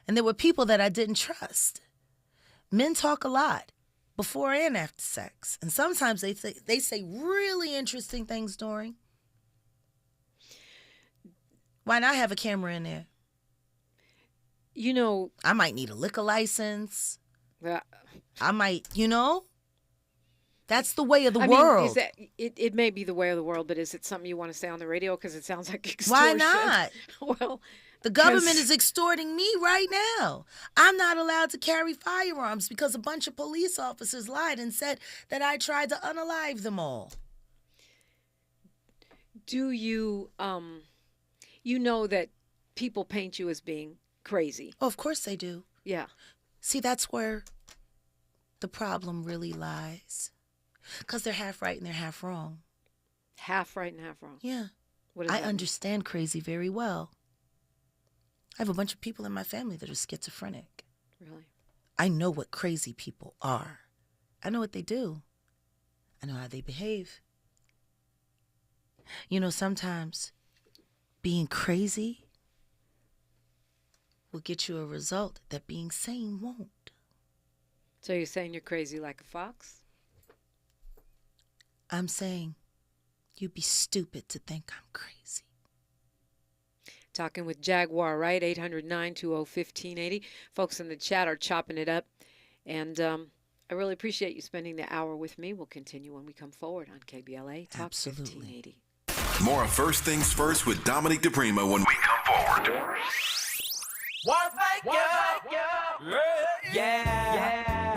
And there were people that I didn't trust. Men talk a lot before and after sex. And sometimes they say really interesting things during. Why not have a camera in there? You know, I might need a liquor license. Yeah. I might, that's the way of the world. Mean, is that, it may be the way of the world, but is it something you want to say on the radio? Because it sounds like extortion. Why not? Well, the government is extorting me right now. I'm not allowed to carry firearms because a bunch of police officers lied and said that I tried to unalive them all. Do you, you know that people paint you as being crazy? Oh, of course they do. Yeah. See, that's where the problem really lies. Because they're half right and they're half wrong. Half right and half wrong? Yeah. What does I that mean? understand crazy very well. I have a bunch of people in my family that are schizophrenic. Really? I know what crazy people are. I know what they do. I know how they behave. Sometimes being crazy will get you a result that being sane won't. So you're saying you're crazy like a fox? I'm saying You'd be stupid to think I'm crazy. Talking with Jaguar Wright, 800-920-1580. Folks in the chat are chopping it up. And I really appreciate you spending the hour with me. We'll continue when we come forward on KBLA Talk 1580. More of First Things First with Dominique DiPrima when we come forward.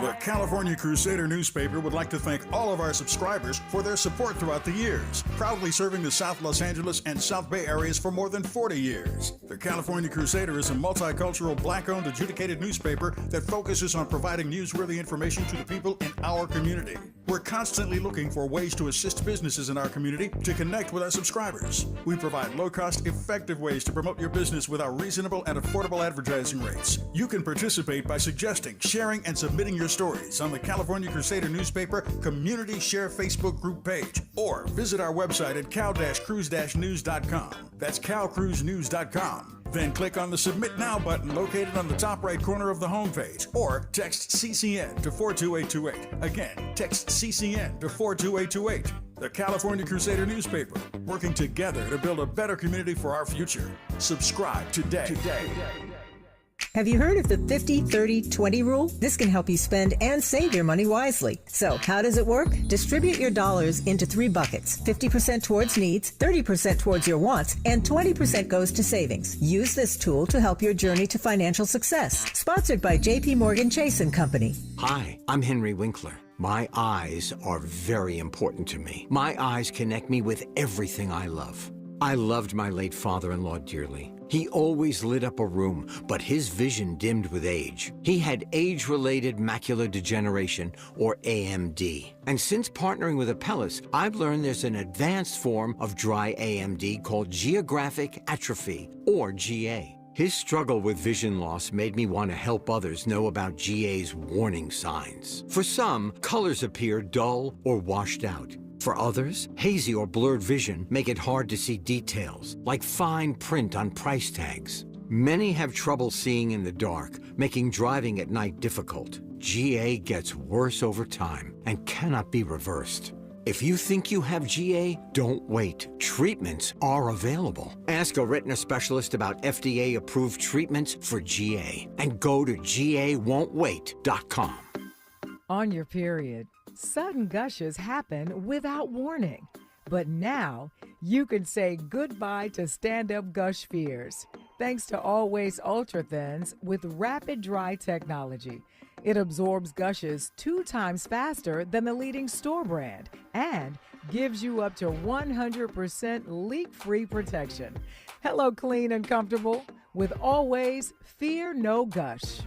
The California Crusader newspaper would like to thank all of our subscribers for their support throughout the years, proudly serving the South Los Angeles and South Bay areas for more than 40 years. The California Crusader is a multicultural, black-owned, adjudicated newspaper that focuses on providing newsworthy information to the people in our community. We're constantly looking for ways to assist businesses in our community to connect with our subscribers. We provide low-cost, effective ways to promote your business with our reasonable and affordable advertising rates. You can participate by suggesting, sharing, and submitting your stories on the California Crusader newspaper Community Share Facebook group page, or visit our website at cal-cruise-news.com. That's calcruisenews.com. Then click on the Submit Now button located on the top right corner of the homepage, or text CCN to 42828. Again, text CCN to 42828. The California Crusader newspaper, working together to build a better community for our future. Subscribe today. Have you heard of the 50-30-20 rule? This can help you spend and save your money wisely. So, how does it work? Distribute your dollars into 3 buckets. 50% towards needs, 30% towards your wants, and 20% goes to savings. Use this tool to help your journey to financial success. Sponsored by J.P. Morgan Chase & Company. Hi, I'm Henry Winkler. My eyes are very important to me. My eyes connect me with everything I love. I loved my late father-in-law dearly. He always lit up a room, but his vision dimmed with age. He had age-related macular degeneration, or AMD. And since partnering with Apellis, I've learned there's an advanced form of dry AMD called geographic atrophy, or GA. His struggle with vision loss made me want to help others know about GA's warning signs. For some, colors appear dull or washed out. For others, hazy or blurred vision make it hard to see details, like fine print on price tags. Many have trouble seeing in the dark, making driving at night difficult. GA gets worse over time and cannot be reversed. If you think you have GA, don't wait. Treatments are available. Ask a retina specialist about FDA-approved treatments for GA and go to GAWon'tWait.com. On your period, sudden gushes happen without warning. But now, you can say goodbye to stand-up gush fears, thanks to Always Ultra Thins with rapid dry technology. It absorbs gushes 2 times faster than the leading store brand and gives you up to 100% leak-free protection. Hello, clean and comfortable with Always Fear No Gush.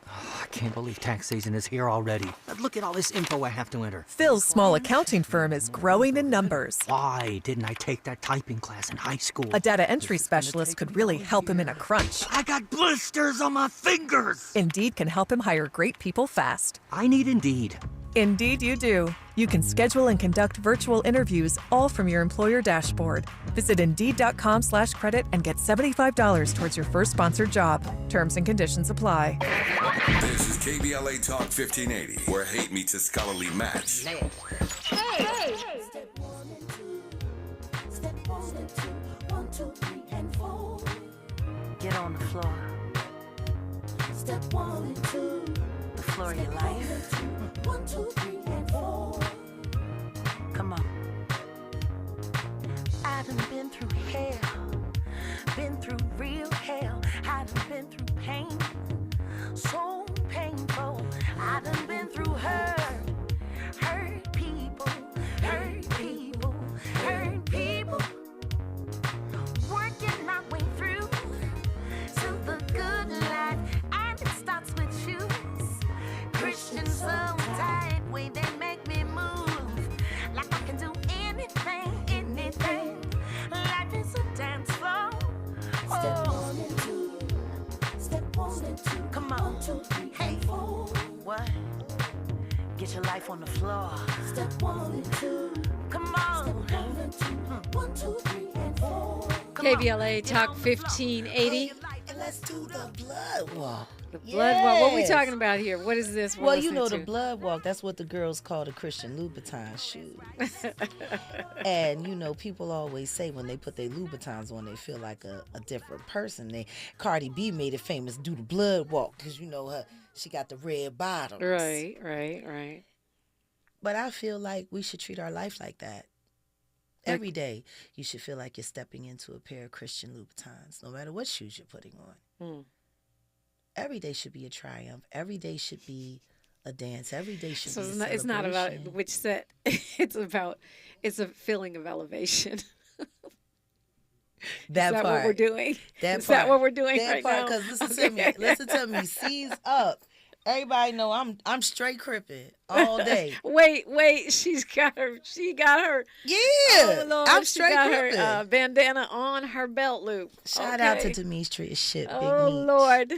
I can't believe tax season is here already. Look at all this info I have to enter. Phil's small accounting firm is growing in numbers. Why didn't I take that typing class in high school? A data entry specialist could really help him in a crunch. I got blisters on my fingers! Indeed can help him hire great people fast. I need Indeed. Indeed you do. You can schedule and conduct virtual interviews all from your employer dashboard. Visit Indeed.com/credit and get $75 towards your first sponsored job. Terms and conditions apply. This is KBLA Talk 1580, where hate meets a scholarly match. Hey! Step 1 and 2. Step 1 and 2. 1, 2, 3, and 4. Get on the floor. Step 1 and 2. The floor of your life. 1, 2, 3, and 4. Come on. I done been through hell. Been through real hell. I done been through pain. So painful. I done been through hurt. Hurt people. Hurt people. Hurt people. Working my way through to the good life. And it starts with shoes. Christian so tight. Way they make me move. Like I can do anything, anything. Life is a dance floor. Step 1 and 2. Step 1 and 2. Come on. 1, 2, 3, hey. and 4. What? Get your life on the floor. Step 1 and 2. Come on. Step 1 and 2. 1, 2, 3, and 4. KBLA Talk 1580. And let's do the blood walk. The blood walk. What are we talking about here? What is this? Well, you know, the blood walk, that's what the girls call the Christian Louboutin shoes. And, you know, people always say when they put their Louboutins on, they feel like a different person. Cardi B made it famous, do the blood walk, because, you know, she got the red bottoms. Right. But I feel like we should treat our life like that. Every day, you should feel like you're stepping into a pair of Christian Louboutins, no matter what shoes you're putting on. Every day should be a triumph. Every day should be a dance. Every day should be a celebration. It's not about which set. It's a feeling of elevation. That is that part. what we're doing? Is that what we're doing that right part, now? Because listen to me. Seize up. Everybody know I'm straight crippin' all day. Wait, she got her. Yeah, oh, Lord, I'm she straight got crippin'. her bandana on her belt loop. Shout out to Demetrius Ship, Big Oh Meech. Lord.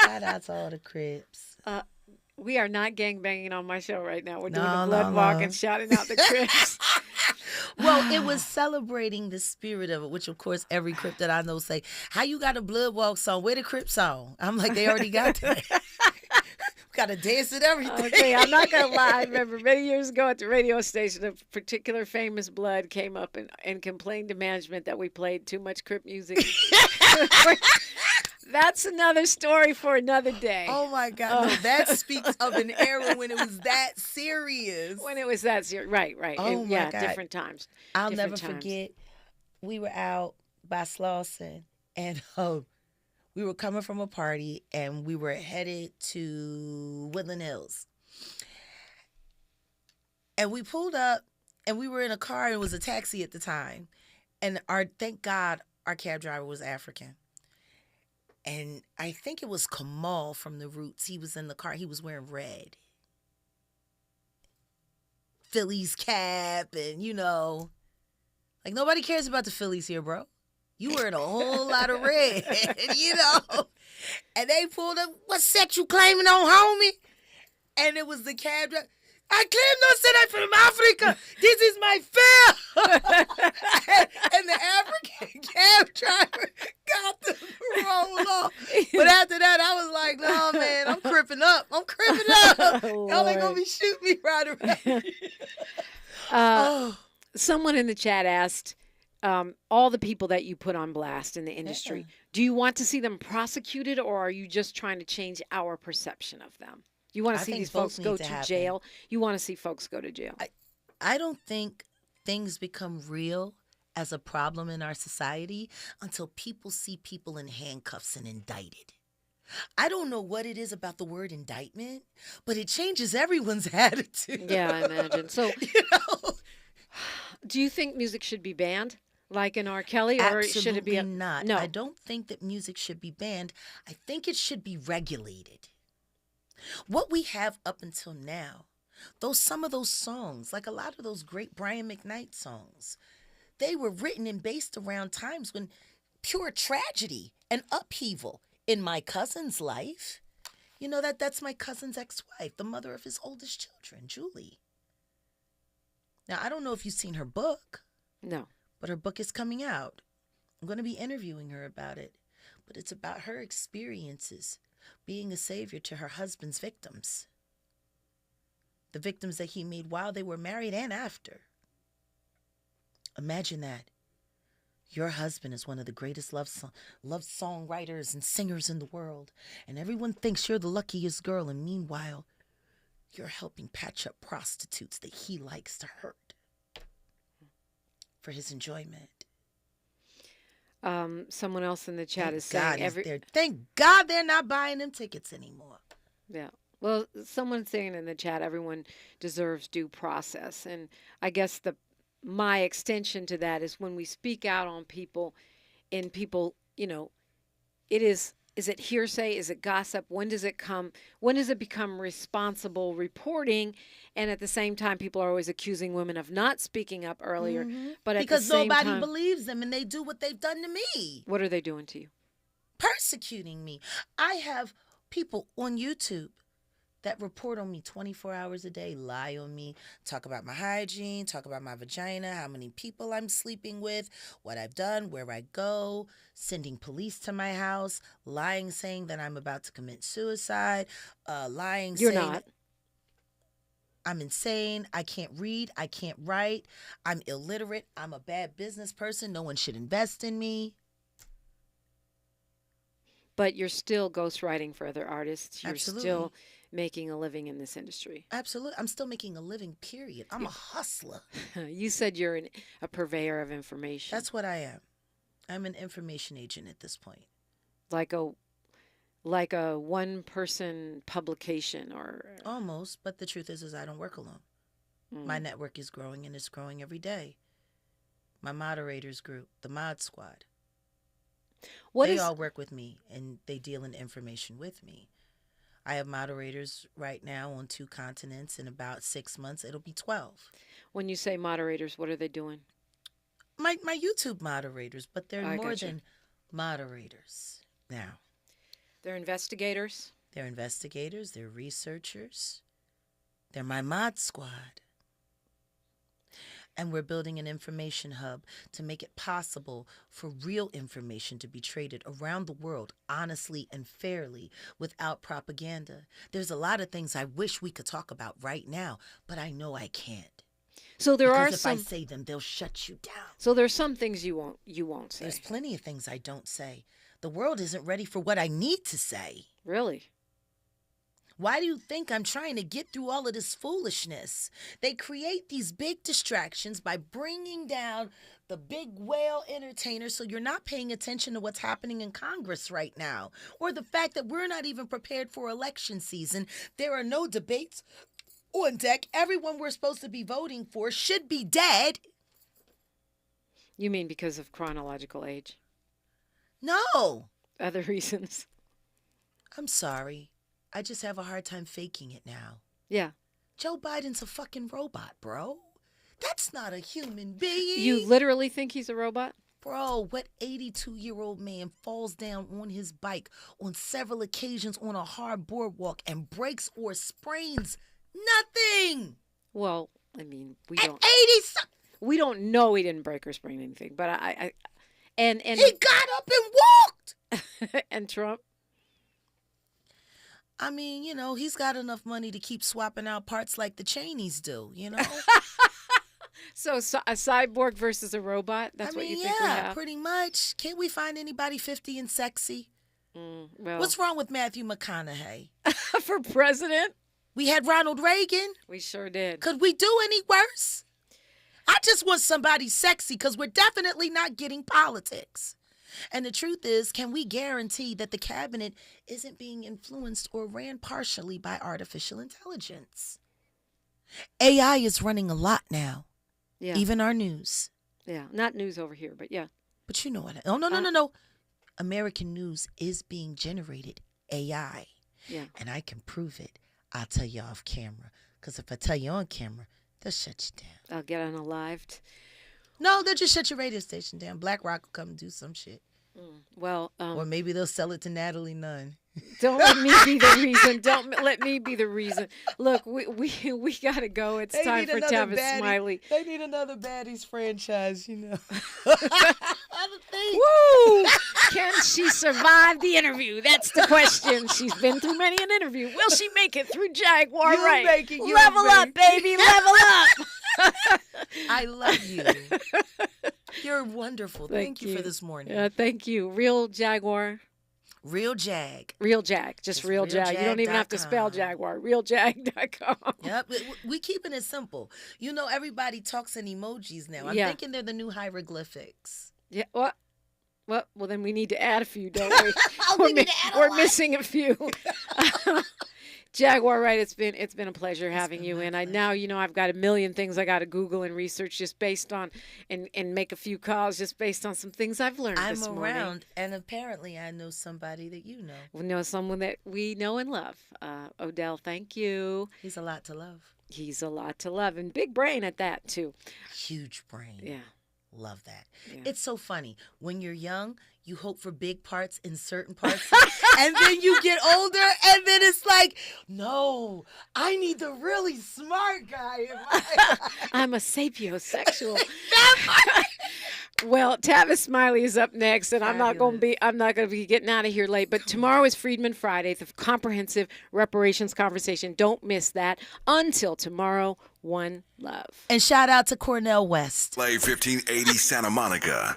Shout out to all the Crips. We are not gangbanging on my show right now. We're doing the blood walk and shouting out the Crips. Well, it was celebrating the spirit of it, which of course every Crip that I know say, "How you got a blood walk song? Where the Crip song?" I'm like, they already got that. Got to dance and everything. Okay, I'm not gonna lie. I remember many years ago at the radio station, a particular famous blood came up and complained to management that we played too much Crip music. That's another story for another day. Oh my God! No, that speaks of an era when it was that serious. When it was that serious, right? Oh and, my God! Different times. I'll never forget. We were out by Slauson, and we were coming from a party, and we were headed to Woodland Hills. And we pulled up, and we were in a car, and it was a taxi at the time. And thank God, our cab driver was African. And I think it was Kamal from the Roots. He was in the car. He was wearing red. Phillies cap, and, you know, like nobody cares about the Phillies here, bro. You wearing a whole lot of red, you know. And they pulled up, what set you claiming on, homie? And it was the cab driver. I claim no set I'm from Africa. This is my fare. and the African cab driver got to roll off. But after that, I was like, no, man, I'm cripping up. Y'all ain't going to be shooting me right around. Someone in the chat asked, all the people that you put on blast in the industry, do you want to see them prosecuted, or are you just trying to change our perception of them? You want to see these folks go to jail? You want to see folks go to jail? I don't think things become real as a problem in our society until people see people in handcuffs and indicted. I don't know what it is about the word indictment, but it changes everyone's attitude. Yeah, I imagine. So, do you think music should be banned, like in R. Kelly, or should it be not? No, I don't think that music should be banned. I think it should be regulated. What we have up until now, some of those songs, like a lot of those great Brian McKnight songs, they were written and based around times when pure tragedy and upheaval in my cousin's life. You know, that's my cousin's ex-wife, the mother of his oldest children, Julie. Now, I don't know if you've seen her book. No. But her book is coming out. I'm going to be interviewing her about it. But it's about her experiences being a savior to her husband's victims. The victims that he made while they were married and after. Imagine that. Your husband is one of the greatest love songwriters and singers in the world, and everyone thinks you're the luckiest girl, and meanwhile, you're helping patch up prostitutes that he likes to hurt for his enjoyment. Someone else in the chat is saying thank God they're not buying them tickets anymore. Yeah. Well, someone's saying in the chat, everyone deserves due process. And I guess my extension to that is when we speak out on people, you know, is it hearsay? Is it gossip? When does it become responsible reporting? And at the same time, people are always accusing women of not speaking up earlier. Mm-hmm. But because nobody believes them, and they do what they've done to me. What are they doing to you? Persecuting me. I have people on YouTube that report on me 24 hours a day, lie on me, talk about my hygiene, talk about my vagina, how many people I'm sleeping with, what I've done, where I go, sending police to my house, lying saying that I'm about to commit suicide, lying You're saying not. I'm insane, I can't read, I can't write, I'm illiterate, I'm a bad business person, no one should invest in me. But you're still ghostwriting for other artists. You're Absolutely. still making a living in this industry. Absolutely. I'm still making a living, period. I'm a hustler. You said you're a purveyor of information. That's what I am. I'm an information agent at this point. Like a one-person publication or... Almost, but the truth is I don't work alone. My network is growing, and it's growing every day. My moderators group, the Mod Squad. They all work with me, and they deal in information with me. I have moderators right now on 2 continents. In about 6 months, it'll be 12. When you say moderators, what are they doing? My YouTube moderators, but they're more gotcha. than moderators now. They're investigators? They're investigators. They're researchers. They're my Mod Squad. And we're building an information hub to make it possible for real information to be traded around the world honestly and fairly without propaganda. There's a lot of things I wish we could talk about right now, but I know I can't. So there because are if some... I say them, they'll shut you down. So there's some things you won't say. There's plenty of things I don't say. The world isn't ready for what I need to say. Really? Why do you think I'm trying to get through all of this foolishness? They create these big distractions by bringing down the big whale entertainers so you're not paying attention to what's happening in Congress right now. Or the fact that we're not even prepared for election season. There are no debates on deck. Everyone we're supposed to be voting for should be dead. You mean because of chronological age? No. Other reasons? I'm sorry. I just have a hard time faking it now. Yeah. Joe Biden's a fucking robot, bro. That's not a human being. You literally think he's a robot? Bro, what 82-year-old man falls down on his bike on several occasions on a hard boardwalk and breaks or sprains nothing? Well, I mean, we At don't... 80-something. We don't know he didn't break or sprain anything, but and he got up and walked. And Trump? I mean, you know, he's got enough money to keep swapping out parts like the Cheneys do, you know? So a cyborg versus a robot? That's what you think we have? Yeah, pretty much. Can't we find anybody 50 and sexy? Well, What's wrong with Matthew McConaughey? For president? We had Ronald Reagan. We sure did. Could we do any worse? I just want somebody sexy because we're definitely not getting politics. And the truth is, can we guarantee that the cabinet isn't being influenced or ran partially by artificial intelligence? AI is running a lot now. Yeah. Even our news. Yeah. Not news over here, but yeah. But you know what? Oh, no. American news is being generated AI. Yeah. And I can prove it. I'll tell you off camera. Because if I tell you on camera, they'll shut you down. I'll get unalived. No, they'll just shut your radio station down. Black Rock will come and do some shit. Well, or maybe they'll sell it to Natalie Nunn. Don't let me be the reason. Don't let me be the reason. Look, we gotta go. It's time for Tavis Smiley. They need another Baddies franchise, you know. Woo! Can she survive the interview? That's the question. She's been through many an interview. Will she make it through Jaguar Wright? Level up, baby. Level up. I love you. You're wonderful. Thank you for this morning. Yeah, thank you. Real Jaguar. Real Jag. Real Jag. Just Real Jag. You don't even have to spell Jaguar. RealJag.com. Yep. We keeping it simple. You know, everybody talks in emojis now. I'm thinking they're the new hieroglyphics. Yeah. What? Well, then we need to add a few, don't we? We're missing a few. Jaguar Wright, it's been a pleasure having you. And now, you know, I've got a million things I got to Google and research just based on, and make a few calls just based on some things I've learned this morning. I'm around, and apparently I know somebody that you know. We know someone that we know and love. Odell, thank you. He's a lot to love. He's a lot to love, and big brain at that, too. Huge brain. Yeah. Love that. It's so funny. When you're young, you hope for big parts in certain parts, and then you get older, and then it's like, no, I need the really smart guy. I'm a sapiosexual. Well, Tavis Smiley is up next, and I'm not going to be getting out of here late. But tomorrow is Freedman Friday, the comprehensive reparations conversation. Don't miss that. Until tomorrow, one love. And shout out to Cornell West. Play 1580 Santa Monica.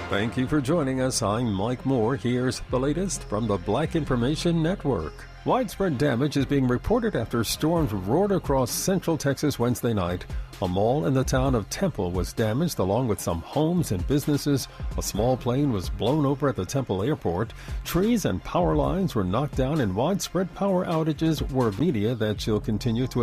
Thank you for joining us. I'm Mike Moore. Here's the latest from the Black Information Network. Widespread damage is being reported after storms roared across central Texas Wednesday night. A mall in the town of Temple was damaged, along with some homes and businesses. A small plane was blown over at the Temple airport. Trees and power lines were knocked down, and widespread power outages were media that she'll continue to